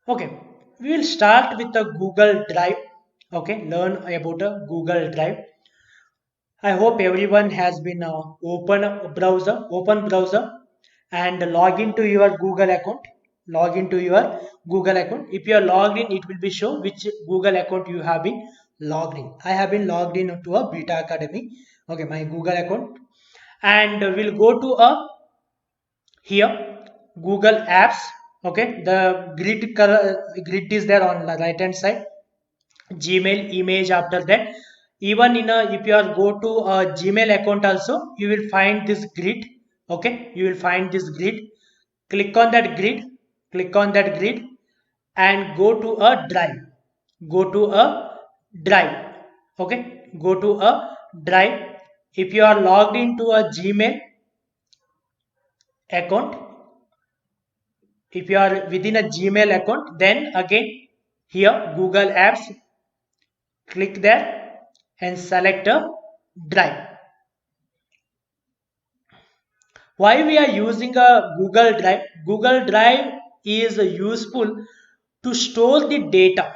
Okay, we will start with the Google Drive. Okay, learn about a Google Drive. I hope everyone has been open browser, and log into your Google account. Log into your Google account. If you are logged in, it will be show which Google account you have been logged in. I have been logged in to a Beta Academy. Okay, my Google account, and we'll go to a here Google Apps. Okay, the grid is there on the right hand side. Gmail image. After that, even in a, if you are go to a Gmail account also, you will find this grid. Okay, you will find this grid. Click on that grid. Click on that grid and go to a drive. Go to a drive. Okay, go to a drive. If you are logged into a Gmail account, if you are within a Gmail account, then again here Google Apps, click there and select a drive. Why we are using a Google Drive? Google Drive is useful to store the data.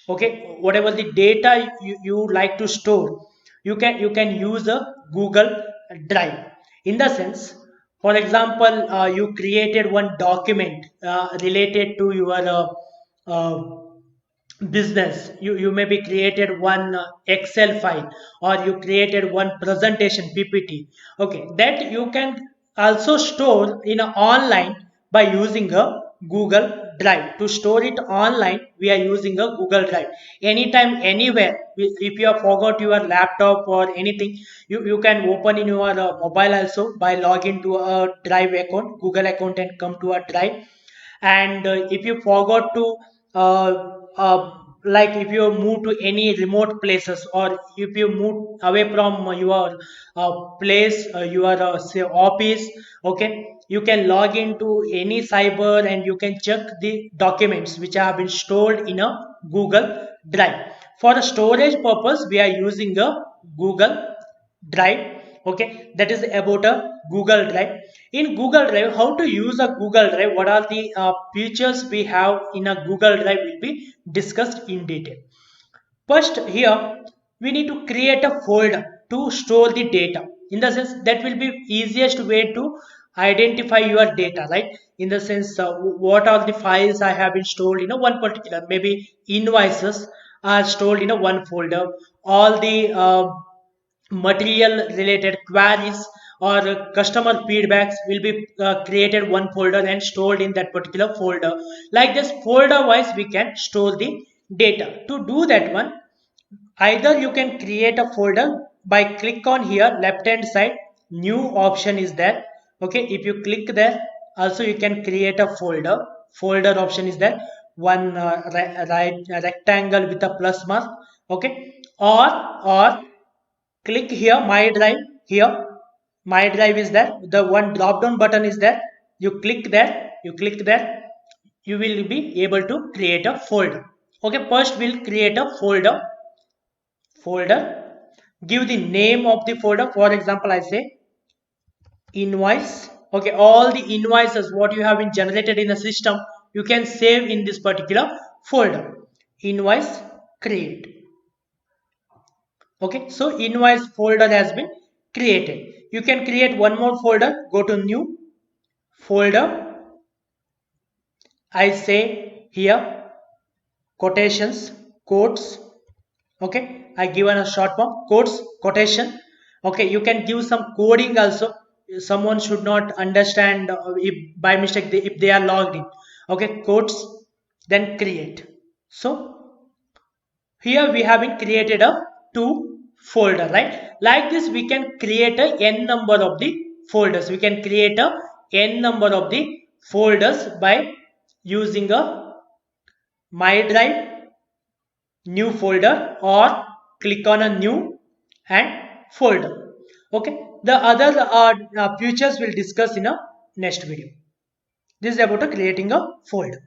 Okay, whatever the data you like to store, you can use a Google Drive. In the sense, for example, you created one document related to your uh, business. You maybe created one Excel file, or you created one presentation PPT. Okay, that you can also store in a online by using a Google Drive. To store it online, we are using a Google Drive. Anytime, anywhere, if you have forgot your laptop or anything, you can open in your mobile also by login to a Drive account, Google account, and come to a Drive. And if you forgot to like if you move to any remote places, or if you move away from your place, your say office. Okay, you can log into any cyber and you can check the documents which have been stored in a Google Drive. For a storage purpose, we are using a Google Drive. Okay, that is about a Google Drive. In Google Drive, how to use a Google Drive, what are the features we have in a Google Drive will be discussed in detail. First, here we need to create a folder to store the data. In the sense, that will be easiest way to identify your data, right? In the sense, what are the files I have been stored in a one particular, maybe invoices are stored in a one folder. All the material related queries or customer feedbacks will be created one folder and stored in that particular folder. Like this, folder wise we can store the data. To do that one, either you can create a folder by click on here left hand side, new option is there. Okay, if you click there, also you can create a folder option is there. One right rectangle with a plus mark. Okay, or click here my drive. Here my drive is there, the one drop down button is there. You click there, you click there, you will be able to create a folder. Okay, first we'll create a folder. Give the name of the folder. For example, I say invoice. Okay, all the invoices what you have been generated in the system, you can save in this particular folder. Invoice, create. Okay, so invoice folder has been created. You can create one more folder. Go to new folder. I say here quotations, quotes. Okay, I given a short form, quotes, quotation. Okay, you can give some coding also. Someone should not understand if by mistake if they are logged in. Okay, quotes, then create. So here we have been created a two folder, right? Like this we can create a n number of the folders. We can create a n number of the folders by using a my drive, new folder, or click on a new and folder. Okay, the other features we'll discuss in a next video. This is about creating a folder.